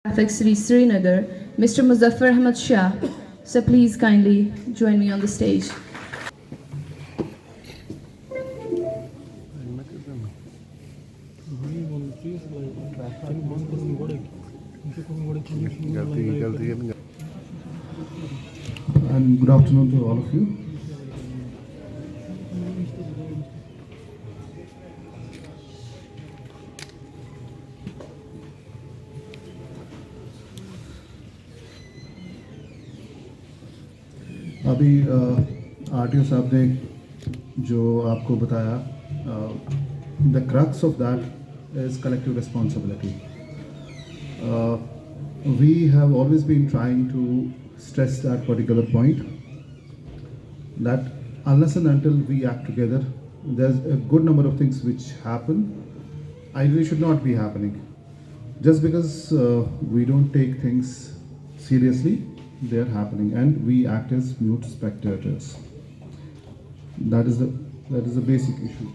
Traffic City Srinagar, Mr. Muzaffar Ahmad Shah. So please kindly join me on the stage. And good afternoon to all of you. अभी RTO साहब ने जो आपको बताया, the crux of that is collective responsibility. We have always been trying to stress that particular point, that unless and until we act together, there's a good number of things which happen ideally should not be happening. Just because we don't take things seriously, they are happening, and we act as mute spectators. That is the basic issue.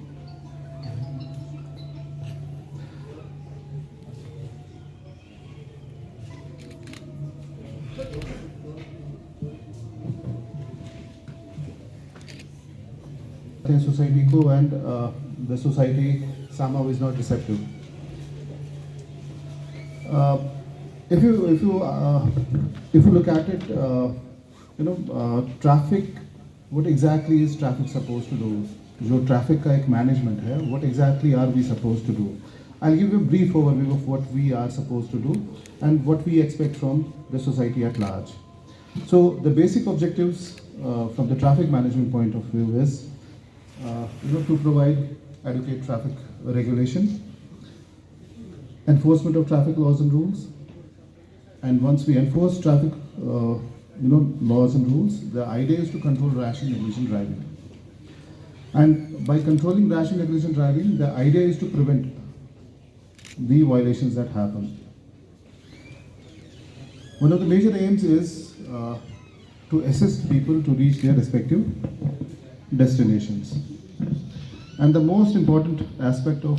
Society को, and the society somehow is not receptive. If you look at it, traffic, what exactly is traffic supposed to do? जो traffic का एक management है, what exactly are we supposed to do? I'll give you a brief overview of what we are supposed to do and what we expect from the society at large. So the basic objectives from the traffic management point of view is to provide adequate traffic regulation, enforcement of traffic laws and rules, and once we enforce traffic laws and rules, the idea is to control rash and negligent driving. And by controlling rash and negligent driving, the idea is to prevent the violations that happen. One of the major aims is to assist people to reach their respective destinations. And the most important aspect of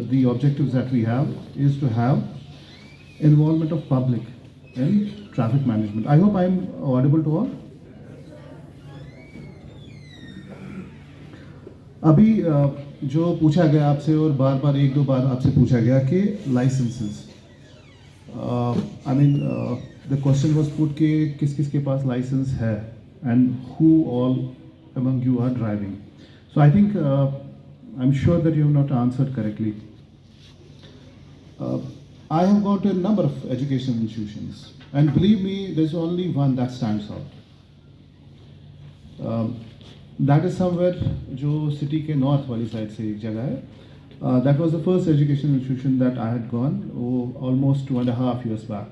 the objectives that we have is to have involvement of public in traffic management. I hope I am audible to all. अभी जो पूछा गया आपसे और बार बार एक दो बार आपसे पूछा गया कि licences, the question was put कि किस किस के पास लाइसेंस है and who all among you are driving. So I think I'm sure that you have not answered correctly. I have gone to a number of educational institutions, and believe me, there's only one that stands out. That is somewhere जो city के north वाली side से एक जगह है. That was the first educational institution that I had gone almost 2.5 years back.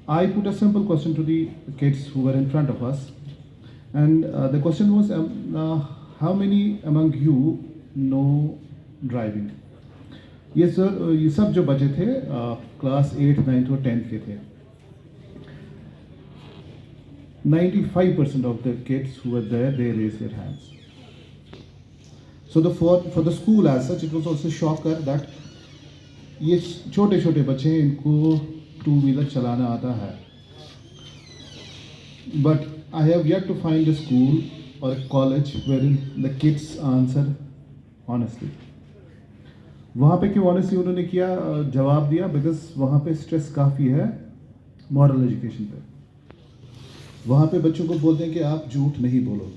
I put a simple question to the kids who were in front of us, and the question was, how many among you know driving? ये सब जो बच्चे थे class 8, 9 और 10 के थे. 95% of the kids who were there, they raised their hands. So for the school as such, it was also a shocker that ये छोटे छोटे बच्चे इनको 2-wheeler चलाना आता है. But I have yet to find a school or a college wherein the kids answer honestly. वहाँ पे क्यों ऑनेस्टली उन्होंने किया जवाब दिया? बिकॉज वहाँ पे स्ट्रेस काफ़ी है मॉरल एजुकेशन पे. वहाँ पे बच्चों को बोलते हैं कि आप झूठ नहीं बोलो.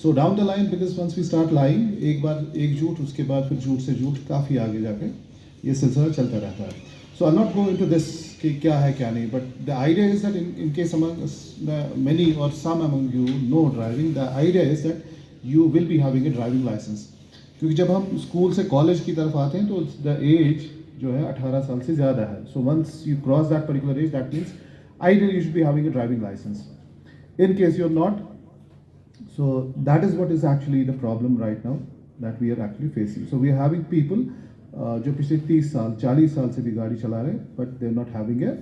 So down the line, because once we start lying, एक बार एक झूठ, उसके बाद फिर झूठ से झूठ, काफ़ी आगे जाके ये सिलसिला चलता रहता है. So I not go into this कि क्या है क्या नहीं, but the idea is that in case among many और some among you know driving, the idea is that you will be having a driving license. क्योंकि जब हम school से कॉलेज की तरफ आते हैं तो द एज जो है 18 साल से ज़्यादा है. So once you cross that particular age, that means ideally you should be having a driving license. In case you're not, so that is what is actually the problem right now that we are actually facing. So we are having people जो पिछले 30 साल 40 साल से भी गाड़ी चला रहे, but they're not having a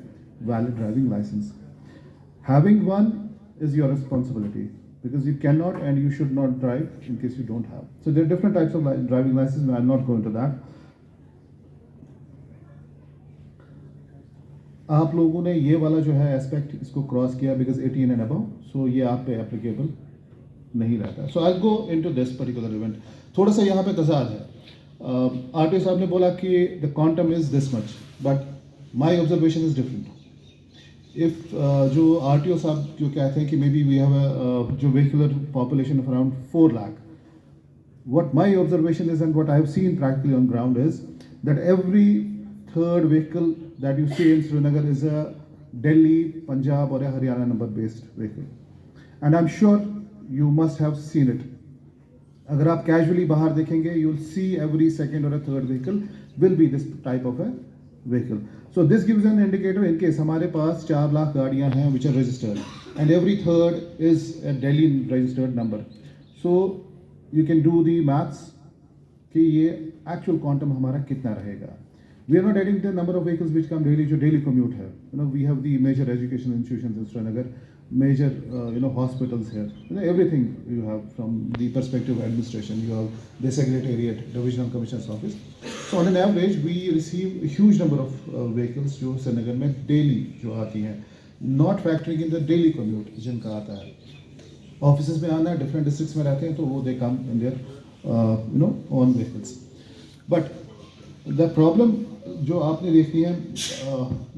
valid driving license. Having one is your responsibility, because you cannot and you should not drive in case you don't have. So there are different types of driving licenses, and I'll not go into that. आप लोगों ने ये वाला जो है aspect इसको cross किया because 18 and above, सो ये आप पे एप्लीकेबल नहीं रहता. So I go into this particular event. थोड़ा सा यहाँ पे तजाद है. आरटीओ साहब ने बोला कि the quantum is this much, but my observation is different. If जो आरटीओ साहब जो कहते हैं कि मे बी वी हैव जो vehicular population of around 4 lakh, what my observation is and what I have seen practically on ground is that every third vehicle that you see in Srinagar is a Delhi, Punjab or a Haryana number based vehicle. And I'm sure you must have seen it. अगर आप casually बाहर देखेंगे, you'll see every second or a third vehicle will be this type of a vehicle. So this gives an indicator in case हमारे पास 4 लाख गाड़ियाँ हैं which are registered and every third is a Delhi registered number. So you can do the maths कि ये actual quantum हमारा कितना रहेगा. We are not adding the number of vehicles which come daily, जो daily commute है. You know, we have the major educational institutions in Srinagar, major hospitals here. You know, everything you have from the perspective of administration. You have the secretariat, divisional commissioner's office. So on an average, we receive a huge number of vehicles जो श्रीनगर में daily जो आती हैं, not factoring in the daily commute जिनका आता है. Office में आना है, डिफरेंट डिस्ट्रिक्ट्स में रहते हैं, तो वो they come in their own vehicles. But the problem जो आपने देखी है,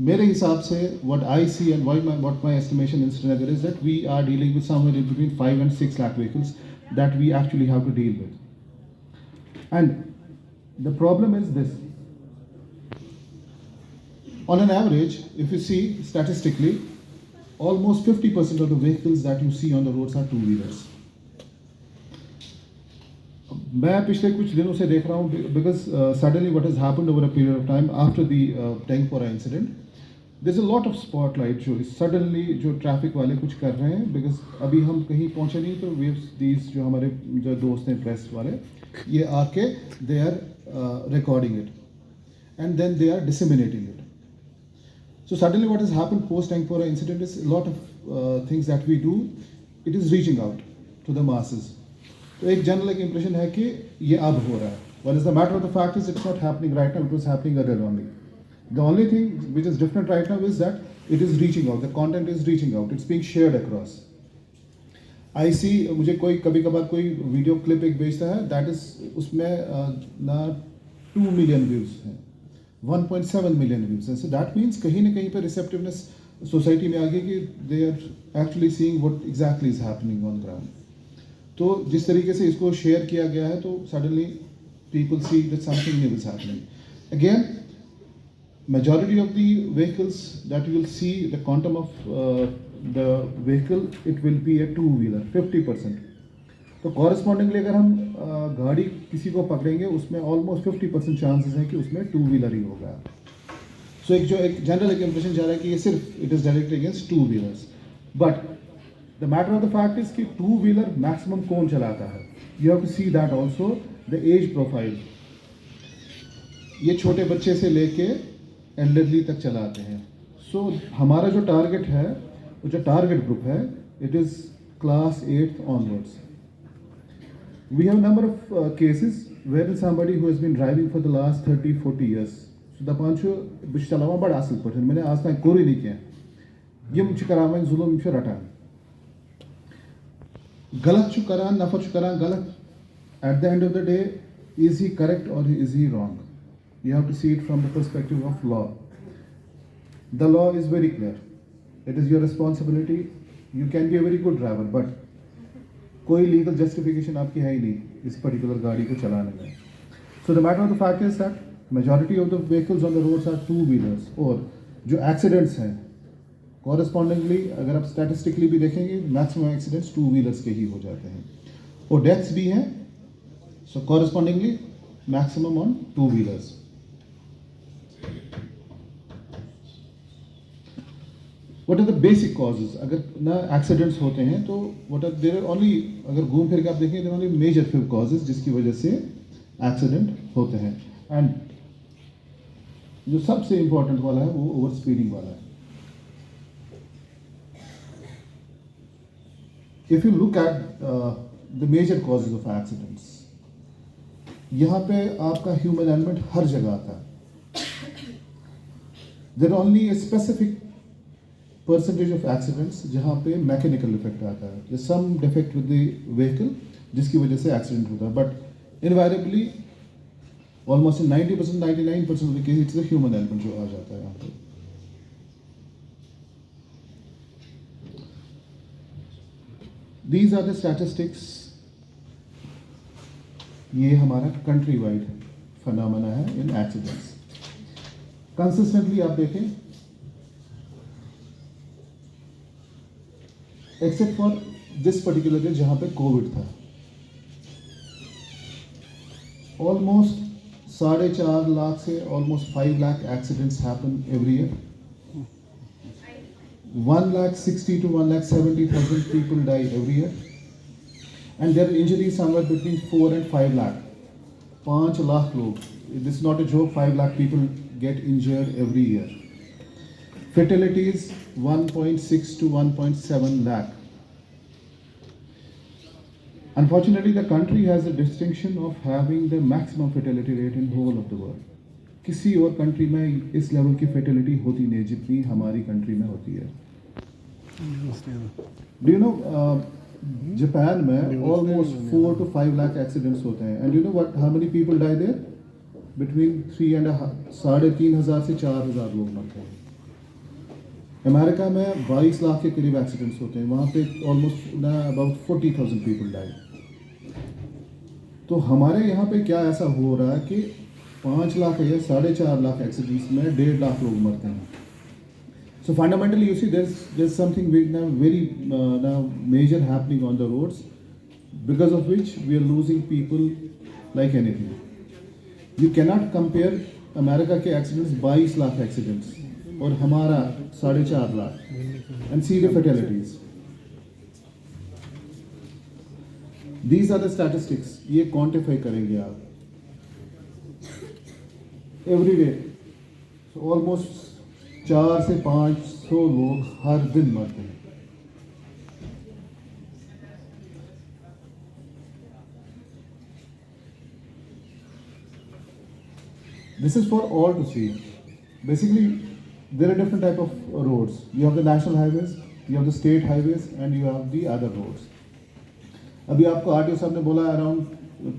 मेरे हिसाब से what I see and what my estimation in Srinagar is that we are dealing with somewhere in between 5 and 6 lakh vehicles that we actually have to deal with. And the problem is this: on an average, if you see statistically, almost 50% of the vehicles that you see on the roads are two-wheelers. मैं पिछले कुछ दिनों से देख रहा हूँ because suddenly what has happened over a period of time after the Tangpora incident, there's a lot of spotlight जो suddenly जो ट्रैफिक वाले कुछ कर रहे हैं, because अभी हम कहीं पहुँचे नहीं, तो waves these जो हमारे जो दोस्त हैं प्रेस वाले, ये आके they are recording it and then they are disseminating it. So suddenly what has happened post Tangpora incident is a lot of things that we do, it is reaching out to the masses. तो एक general एक impression है कि ये अब हो रहा है. Well, as the matter of the fact is it's not happening right now, it was happening earlier only. The only thing which is different right now is that it is reaching out, the content is reaching out, it's being shared across. I see, मुझे कोई कभी कभार कोई video clip एक भेजता है, that is उसमें ना 2 million views हैं, 1.7 million views. And so that means कहीं ना कहीं पे receptiveness सोसाइटी में आ गई कि they are actually seeing what exactly is happening on ground. तो जिस तरीके से इसको शेयर किया गया है, तो suddenly people see that something new is happening. Again, majority of the vehicles that you will see, the quantum of the vehicle, it will be a two-wheeler, 50%. तो कॉरेस्पॉन्डिंगली अगर हम गाड़ी किसी को पकड़ेंगे, उसमें ऑलमोस्ट 50% चांसेस हैं कि उसमें टू व्हीलर ही होगा. सो एक जनरल एक इंप्रेशन जा रहा है कि ये सिर्फ it is directly against two wheelers, but the matter of the fact is कि टू व्हीलर मैक्सिमम कौन चलाता है. You have to see that also, the age profile. ये छोटे बच्चे से लेके एल्डरली तक चलाते हैं. सो हमारा जो टारगेट है, वो जो टारगेट ग्रुप है, it is class 8 onwards. We have a number of cases where somebody who has been driving for the last 30-40 years. So dapanchu bishtalama bad asıl person. मैंने आज तक कोई नहीं किया. ये मुझे करावन जुल्म मुझे रटा. गलत चु करान, नफर चु करान गलत. At the end of the day, is he correct or is he wrong? You have to see it from the perspective of law. The law is very clear. It is your responsibility. You can be a very good driver, but कोई legal justification आपकी है ही नहीं इस particular गाड़ी को चलाने में. So the matter of the fact is that majority of the vehicles on the roads are two wheelers. और जो एक्सीडेंट्स हैं, कॉरेस्पॉन्डिंगली अगर आप स्टैटिस्टिकली भी देखेंगे, मैक्सिमम एक्सीडेंट्स टू व्हीलर्स के ही हो जाते हैं. और डेथ्स भी हैं, so correspondingly maximum on two wheelers. What are the basic causes? अगर ना एक्सीडेंट्स होते हैं तो what are there are only, अगर घूम फिर के आप देखें, there are only major few causes जिसकी वजह से एक्सीडेंट होते हैं. एंड जो सबसे इम्पोर्टेंट वाला है वो ओवर स्पीडिंग वाला है. If you look at the major causes of accidents, यहाँ पे आपका ह्यूमन एलिमेंट हर जगह आता है. There only a specific percentage of accidents जहाँ पे मैकेनिकल इफेक्ट आता है, some defect with the vehicle जिसकी वजह से एक्सीडेंट होता है, but invariably almost 90%, 99% of the case it's the human element जो आ जाता है यहाँ पे। These are the statistics। ये हमारा कंट्री वाइड फिनोमेना है इन एक्सीडेंट्स। कंसिस्टेंटली आप देखें, except for this particular day जहां पे कोविड था, ऑलमोस्ट 4.5 लाख से almost 5 lakh accidents happen every year. 1,60,000 to 1,70,000 people die every year, and there are injuries somewhere between 4 and 5 lakh. 5 lakh log. This is not a joke. 5 lakh people get injured every year. Fatalities 1.6 to 1.7 lakh. Unfortunately, the country has a distinction of having the maximum fatality rate in whole of the world. किसी और country में इस level की fatality होती नहीं जितनी हमारी country में होती है। डू यू नो जापान में ऑलमोस्ट 4 to 5 लाख एक्सीडेंट्स होते हैं, and you know what how many people die there? Between 3,500 से 4,000 लोग मरते हैं। अमेरिका में 22 लाख के करीब एक्सीडेंट्स होते हैं, वहाँ पे ऑलमोस्ट अबाउट 40,000 पीपल डाई। तो हमारे यहाँ पे क्या ऐसा हो रहा है कि 5 लाख या 4.5 लाख एक्सीडेंट्स में 1.5 लाख लोग मरते हैं। So fundamentally, you see, there's something very major happening on the roads, because of which we are losing people like anything. You cannot compare America के accidents 22 लाख accidents और हमारा 4.5 lakh and see the fatalities. These are the statistics. ये quantify करेंगे आप every day. So almost 4 से 500 लोग हर दिन मरते हैं। This is for all to see. Basically, there are different type of roads. You have the national highways, you have the state highways, and you have the other roads. अभी आपको RTO साहब ने बोला अराउंड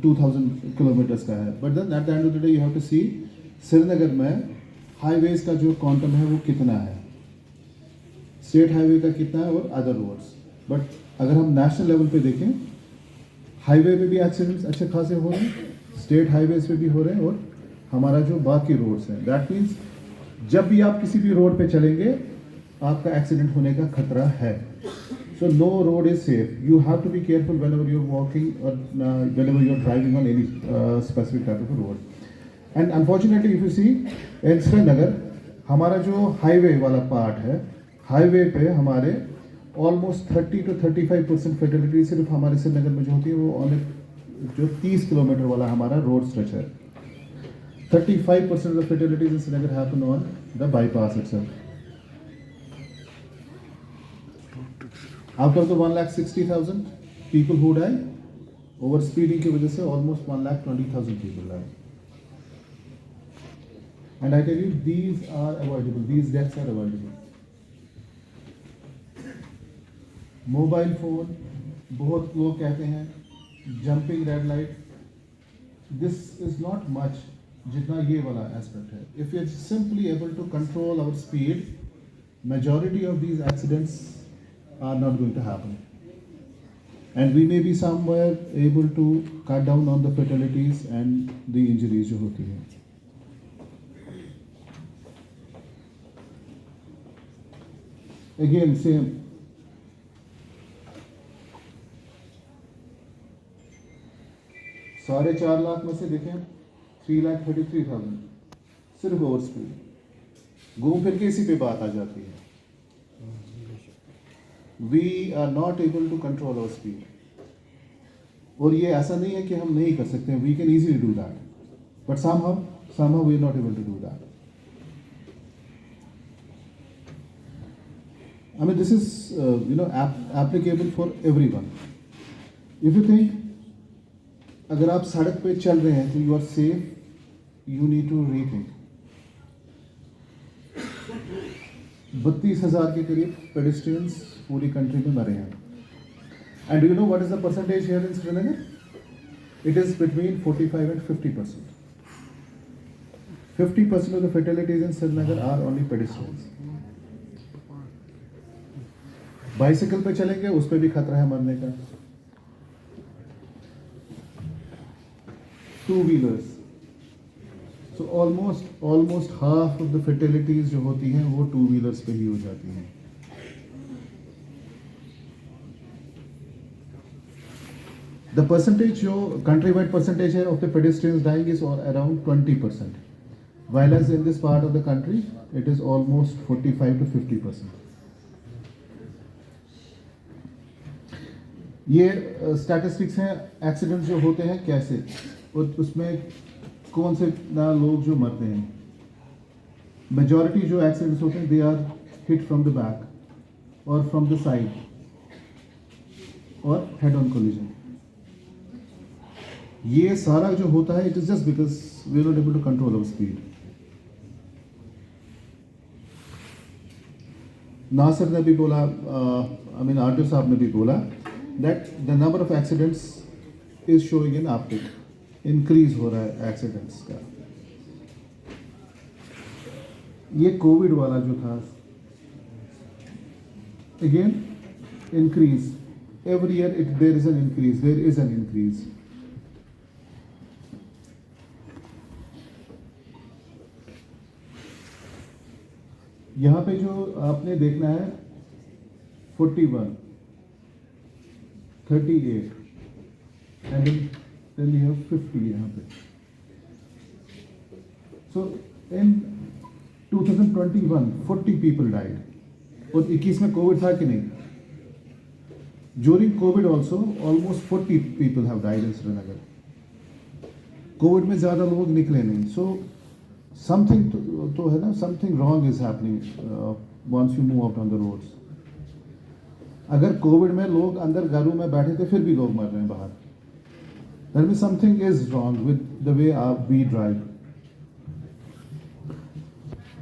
2000 किलोमीटर्स का है, but then at the end of the day you have to see Srinagar में highways का जो क्वांटम है वो कितना है, स्टेट हाईवे का कितना है और अदर रोड्स। बट अगर हम नेशनल लेवल पे देखें, हाईवे पे भी एक्सीडेंट्स अच्छे खासे हो रहे हैं, स्टेट हाईवेज पे भी हो रहे हैं, और हमारा जो बाकी रोड्स हैं, दैट मीन्स जब भी आप किसी भी रोड पे चलेंगे आपका एक्सीडेंट होने का खतरा है। So no road is safe. You have to be careful whenever you are walking और whenever you are driving on any specific type of road. And unfortunately if you see in Srinagar, हमारा जो highway वाला part है, highway पे हमारे almost 30 to 35% fertility सिर्फ हमारे श्रीनगर में जो होती है वो ऑन जो 30 किलोमीटर वाला हमारा रोड स्ट्रेच है। 35% of fatalities in Srinagar happen on the bypass itself. Out of the 1,60,000 people who die, over speeding की वजह से almost 1,20,000 people die. And I tell you, these are avoidable. These deaths are avoidable. Mobile phone, बहुत लोग कहते हैं, jumping red light. This is not much. जितना ये वाला एस्पेक्ट है। If you are simply able to control our speed, majority of these accidents are not going to happen, and we may be somewhere able to cut down on the fatalities and the injuries जो होती हैं। Again same, साढ़े 4 लाख में से देखें 3,33,000 सिर्फ over speed. घूम फिर के इसी पे बात आ जाती है, we are not able to control our speed. और ये ऐसा नहीं है कि हम नहीं कर सकते, we can easily do that, but somehow we are not able to do that. I mean, this is applicable for everyone. If you think अगर आप सड़क पे चल रहे हैं तो you are safe, you need to rethink. 32,000 के करीब पेडिस्ट्रियंस पूरी कंट्री में मरे हैं. And you know what is the percentage here in Srinagar? It is between 45 and 50%. 50% of the fatalities in Srinagar are only pedestrians. Bicycle पे चलेंगे उस पे भी खतरा है मरने का. Two wheelers, so almost half of the fatalities जो होती हैं वो टू व्हीलर्स पे ही हो जाती हैं. The percentage जो country-wide percentage है of the pedestrians dying is around 20%, while as in this part of the country it is almost 45 to 50%. ये statistics हैं accidents जो होते हैं कैसे और उसमें कौन से लोग जो मरते हैं. Majority जो accidents होते हैं they are hit from the back or from the side or head-on collision. ये सारा जो होता है it is just because we are not able to control our speed. Nasir ने भी बोला, आई मीन आरटीओ साहब ने भी बोला that the number of accidents is showing in uptick, increase हो रहा है एक्सीडेंट्स का. ये कोविड वाला जो था again increase every year, there is an increase. यहाँ पे जो आपने देखना है 41, 38 एंड देन यू हैव 50 यहाँ पे. सो इन 2021 40 पीपल डाइड. और 21 में कोविड था कि नहीं? During Covid also almost 40 people have died in Srinagar. Covid में ज़्यादा लोग निकले नहीं. सो समथिंग तो है ना, something wrong is happening once you move out on the roads. अगर कोविड में लोग अंदर घरों में बैठे थे फिर भी लोग मर रहे हैं बाहर. That means something is wrong with the way we drive.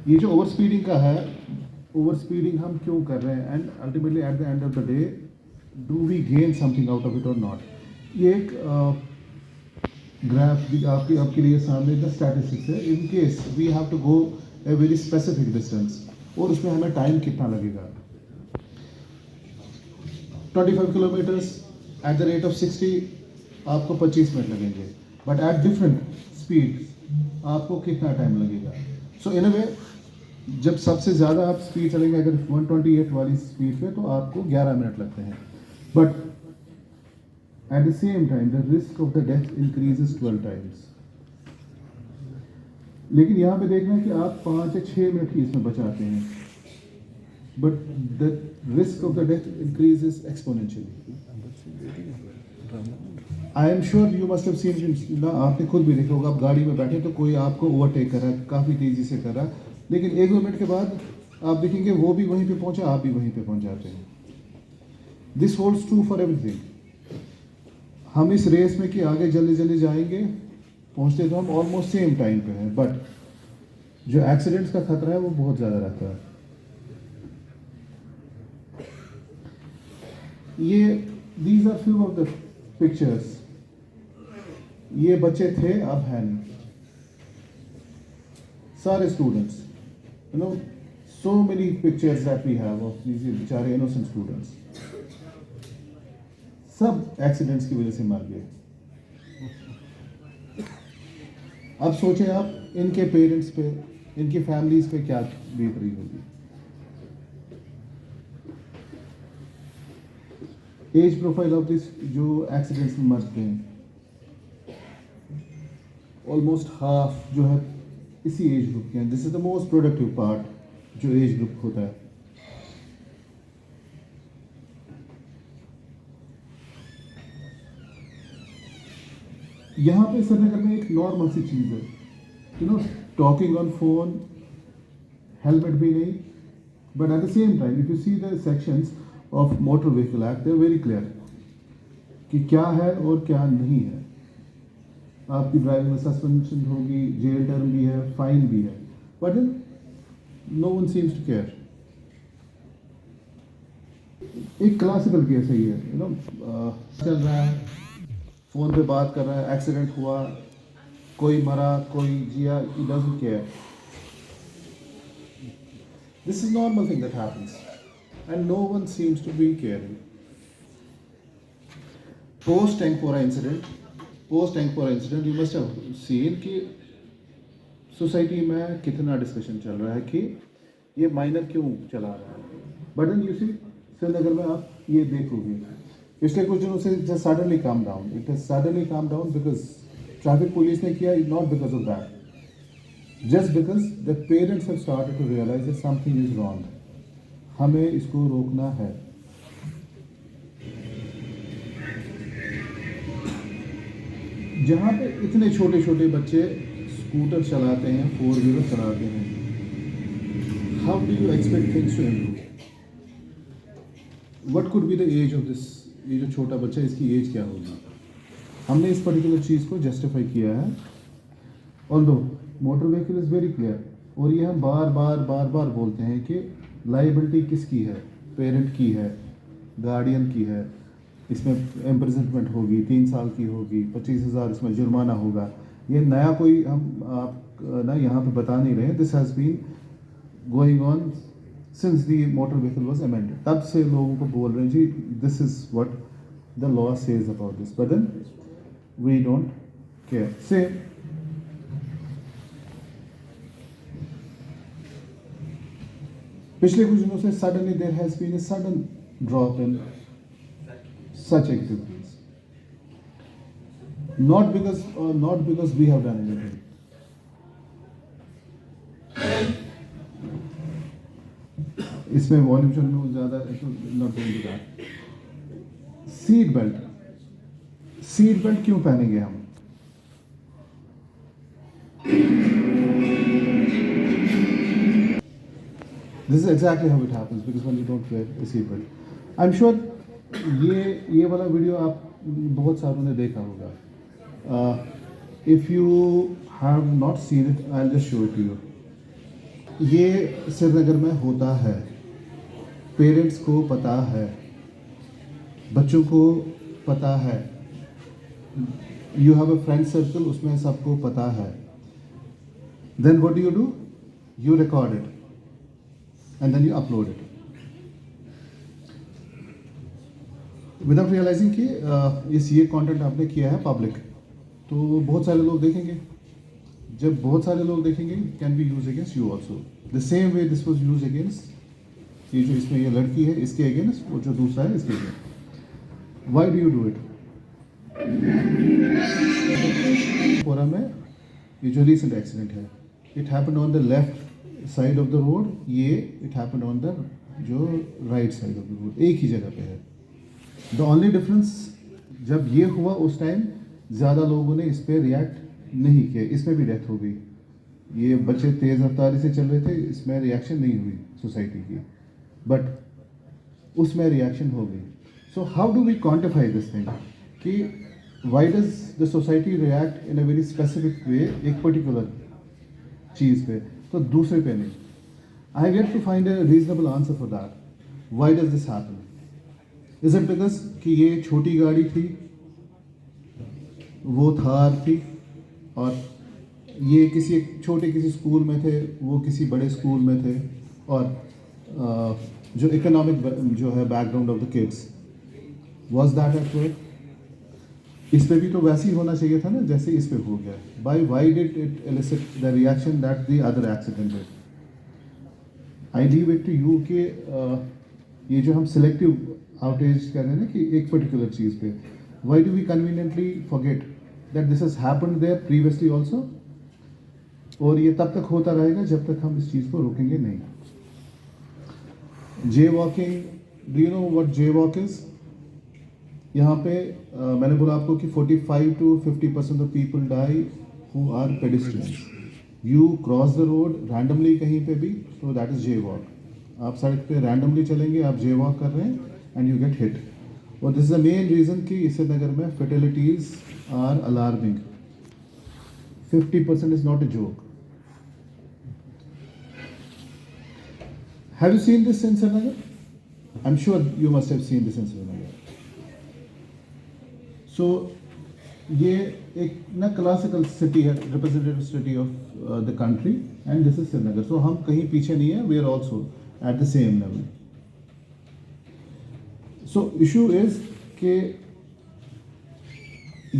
ये जो ओवर स्पीडिंग का है, ओवर स्पीडिंग हम क्यों कर रहे हैं and ultimately at the end of the day do we gain something out of it और नॉट. ये एक ग्राफ आपके लिए सामने द स्टैटिस्टिक्स है. In case we have to go a very specific distance और उसमें हमें टाइम कितना लगेगा. 25 kilometres at the rate of 60 आपको 25 मिनट लगेंगे, बट एट डिफरेंट स्पीड आपको कितना टाइम लगेगा. सो इन अ वे जब सबसे ज़्यादा आप स्पीड चलेंगे अगर 128 वाली स्पीड पे तो आपको 11 मिनट लगते हैं, but at the same time the risk of the death increases 12 times. लेकिन यहाँ पे देखना है कि आप 5 या 6 मिनट ही इसमें बचाते हैं, but the risk of the death increases exponentially. I am sure you must have seen ना, आपने खुद भी देखा होगा, आप गाड़ी में बैठे तो कोई आपको ओवरटेक कर रहा है, काफ़ी तेज़ी से कर रहा है, लेकिन 1-2 मिनट के बाद आप देखेंगे वो भी वहीं पे पहुंचा, आप भी वहीं पे पहुंच जाते हैं. This holds true for everything. हम इस रेस में कि आगे जल्दी जल्दी जाएंगे, पहुंचते तो हम ऑलमोस्ट सेम टाइम पे हैं, बट जो एक्सीडेंट्स का खतरा है वो बहुत ज़्यादा रहता है. ये these are few of the pictures. ये बच्चे थे, अब है नहीं. सारे students, you know, so many pictures that we have of these बेचारे इनोसेंट स्टूडेंट्स. सब एक्सीडेंट्स की वजह से मर गए. अब सोचें आप इनके पेरेंट्स पे, इनकी फैमिलीज पे क्या बीत रही होगी. एज प्रोफाइल ऑफ दिस जो एक्सीडेंट्स में मरते हैं, ऑलमोस्ट हाफ जो है इसी एज ग्रुप के हैं. This is the most productive part जो एज ग्रुप होता है. यहाँ पे श्रीनगर में एक नॉर्मल सी चीज़ है, you know, talking on phone, helmet भी नहीं, but at the same time if you see the sections of motor vehicle act they are very clear कि क्या है और क्या नहीं है. आपकी ड्राइविंग में सस्पेंशन होगी, जेल टर्म भी है, फाइन भी है, but no one seems to care. एक क्लासिकल केस है ये, चल रहा है, फ़ोन पे बात कर रहा है, एक्सीडेंट हुआ, कोई मरा, कोई जिया, he doesn't care. This is normal thing that happens, and no one seems to be caring. Post Tankpora incident, you must have seen कि सोसाइटी में कितना डिस्कशन चल रहा है कि ये माइनर क्यों चला रहा है. But then you see Srinagar में आप ये देखोगे पिछले कुछ दिनों से just suddenly calm down. It has suddenly calm down because traffic police ने किया, not because of that, just because the parents have started to realize that something is wrong. हमें इसको रोकना है. जहाँ पे इतने छोटे छोटे बच्चे स्कूटर चलाते हैं, 4 व्हीलर चलाते हैं, how do you expect things to improve? What could be the age of this? ये जो छोटा बच्चा है, इसकी एज क्या होगी? हमने इस पर्टिकुलर चीज़ को जस्टिफाई किया है. Although motor vehicle is very clear, और ये हम बार बार बोलते हैं कि लाइबिलिटी किसकी है? पेरेंट की है, गार्डियन की है. इसमें इम्प्रिजनमेंट होगी, 3 साल की होगी, 25,000 इसमें जुर्माना होगा. ये नया कोई हम आप ना यहाँ पे बता नहीं रहे हैं. This has been going on since the motor vehicle was amended. तब से लोगों को बोल रहे हैं जी this is what the law says about this, but then we don't care. So पिछले कुछ दिनों से suddenly there has been a sudden drop in such activities. Not because we have done anything. इसमें वॉल्यूम में ज़्यादा not going to that. Seat belt क्यों पहनेंगे हम? This is exactly how it happens because when you don't wear a seat belt. I'm sure ये वाला video आप बहुत सारों ने देखा होगा. If you have not seen it, I'll just show it to you. ये श्रीनगर में होता है. पेरेंट्स को पता है, बच्चों को पता है. You have a friend circle, उसमें सबको पता है. Then what do? You record it. And then you upload it without realizing कि ये कंटेंट आपने किया है पब्लिक, तो बहुत सारे लोग देखेंगे. जब बहुत सारे लोग देखेंगे, can be use against you also. The same way this was use against ये जो इसमें ये लड़की है इसके अगेंस्ट, और जो दूसरा है इसके against. Why do you do it? पोरा में ये जो रिसेंट एक्सीडेंट है, it happened on the left side of the road. ये इट हैपेंड ऑन द जो right side of the road. एक ही जगह पे है. द ओनली डिफरेंस, जब ये हुआ उस टाइम ज़्यादा लोगों ने इस पर रिएक्ट नहीं किया. इसमें भी डेथ हो गई. ये बच्चे तेज़ रफ्तारी से चल रहे थे, इसमें रिएक्शन नहीं हुई सोसाइटी की, बट उसमें रिएक्शन हो गई. So how do we quantify this thing कि why does the society react in a very specific way एक पर्टिकुलर चीज़ पे, तो दूसरे पे नहीं. I have yet to find a reasonable answer for that. Why does this happen? Is it because कि ये छोटी गाड़ी थी, वो थार थी, और ये किसी स्कूल में थे, वो किसी बड़े स्कूल में थे, और जो इकोनॉमिक जो है background of the kids, was that at work? इस पे भी तो वैसे ही होना चाहिए था ना जैसे इस पे हो गया. Why did it elicit the reaction that the other accident did? I leave it to you कि ये जो हम सिलेक्टिव आउटेज कर रहे हैं ना कि एक पर्टिकुलर चीज़ पे, why do we conveniently forget that this has happened there previously also? और ये तब तक होता रहेगा जब तक हम इस चीज़ को रोकेंगे नहीं. Jaywalking, do you know what jaywalk is? यहाँ पे मैंने बोला आपको कि 45 to 50% of people die who are pedestrians. You cross the road randomly कहीं पे भी, तो दैट इज़ जे वॉक. आप सड़क पे रैंडमली चलेंगे, आप जे वॉक कर रहे हैं, एंड यू गेट हिट. और this is the main reason कि श्रीनगर में fatalities are alarming. 50% is not a joke. Have you seen this in Srinagar? I'm sure you must have seen this in Srinagar. So ये एक ना classical city है, representative city of the country, and this is Srinagar. So हम कहीं पीछे नहीं है, we are also at the same level. So issue is कि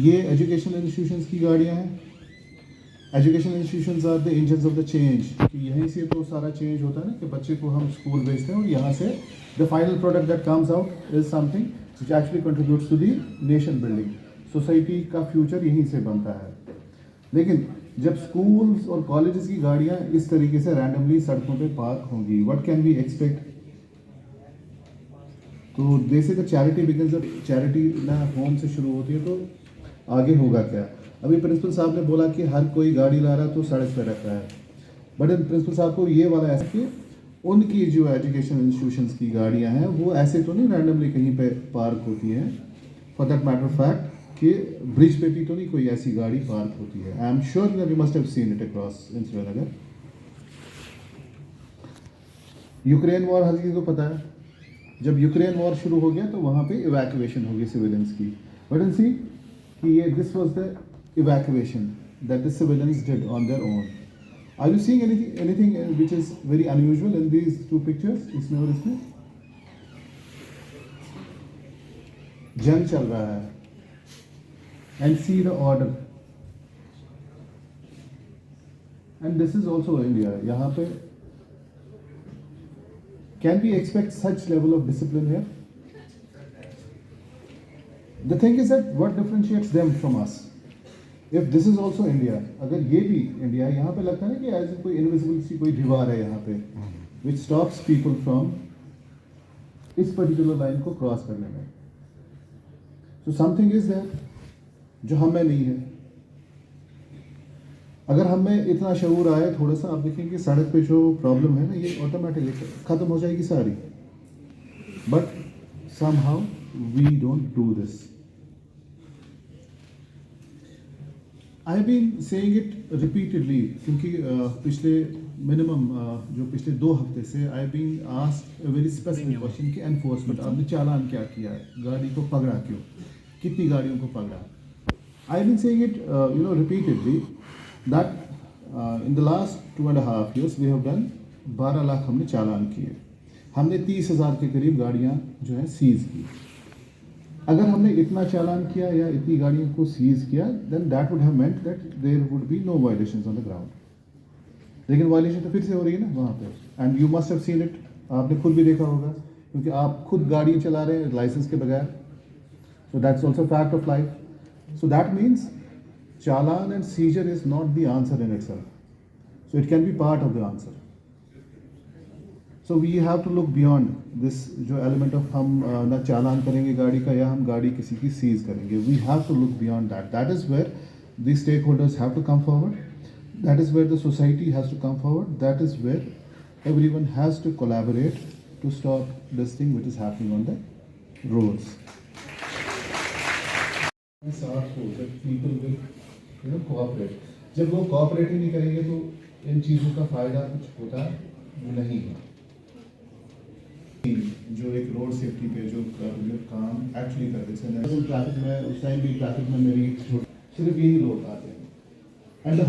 ये एजुकेशन इंस्टीट्यूशंस की गाड़ियां हैं. Education institutions are the engines of the change. कि यहीं से तो सारा चेंज होता है ना, कि बच्चे को हम स्कूल भेजते हैं और यहाँ से the final product that comes out is something which actually contributes to the nation building. Society का फ्यूचर यहीं से बनता है. लेकिन जब स्कूल्स और कॉलेजेस की गाड़ियां इस तरीके से रैंडमली सड़कों पे पार्क होंगी, व्हाट कैन वी एक्सपेक्ट? तो दे से चैरिटी बिगिंस, जब चैरिटी ना होम से शुरू होती है तो आगे होगा क्या? अभी प्रिंसिपल साहब ने बोला कि हर कोई गाड़ी ला रहा है तो सड़क पर रख रहा है, बट प्रिंसिपल साहब को ये वाला ऐसा कि उनकी जो एजुकेशन इंस्टीट्यूशंस की गाड़ियां हैं वो ऐसे तो नहीं रैंडमली कहीं पे पार्क होती हैं. फॉर दैट मैटर फैक्ट कि ब्रिज पे भी तो नहीं कोई ऐसी गाड़ी पार्क होती है. I am sure that you must have seen it across in Srinagar. Ukraine war हर किसी को पता है. जब यूक्रेन वॉर शुरू हो गया तो वहाँ पे इवैक्यूएशन होगी सिविलियंस की. बट एंड सी कि ये this was the evacuation that the civilians did on their own. Are you seeing anything which is very unusual in these two pictures? इसमें और इसमें जंग चल रहा है. And see the order. And this is also India. यहाँ पे can we expect such level of discipline here? The thing is that what differentiates them from us? If this is also India, अगर ये भी India है, यहाँ पे लगता है ना कि ऐसे कोई invisible सी कोई दीवार है यहाँ पे, which stops people from इस particular line को cross करने में. So something is there जो हमें नहीं है. अगर हमें इतना शऊर आए थोड़ा सा, आप देखेंगे सड़क पे जो प्रॉब्लम है ना ये ऑटोमेटिकली खत्म हो जाएगी सारी. But somehow we don't do this. I have been saying it repeatedly, क्योंकि पिछले मिनिमम जो पिछले 2 हफ्ते से I have been asked a very specific question कि एनफोर्समेंट, आपने चालान क्या किया है, गाड़ी को पकड़ा क्यों, कितनी गाड़ियों को पकड़ा. I've been saying it, repeatedly, that in the last 2.5 years we have done 12 lakh हमने चालान किए. हमने 30,000 के करीब गाड़ियाँ जो है सीज की. अगर हमने इतना चालान किया या इतनी गाड़ियों को सीज किया, then that would have meant that there would be no violations on the ground. लेकिन वायलेशन तो फिर से हो रही है ना वहाँ पे. And you must have seen it. आपने खुद भी देखा होगा, क्योंकि आप खुद गाड़ी चला रहे हैं लाइसेंस के बगैर. So that's also fact of life. So that means challan and seizure is not the answer in itself. So it can be part of the answer. So we have to look beyond this जो element of हम ना चालान करेंगे गाड़ी का या हम गाड़ी किसी की सीज करेंगे. We have to look beyond that. That is where the stakeholders have to come forward. That is where the society has to come forward. That is where everyone has to collaborate to stop this thing which is happening on the roads. साथ हो, जब people will cooperate. जब लोग cooperate ही नहीं करेंगे तो इन चीज़ों का फायदा कुछ होता नहीं है. जो एक रोड सेफ्टी पे जो काम एक्चुअली करते हैं, ट्रैफिक में उस टाइम भी ट्रैफिक में मेरी सिर्फ यही लोग आते हैं. एंड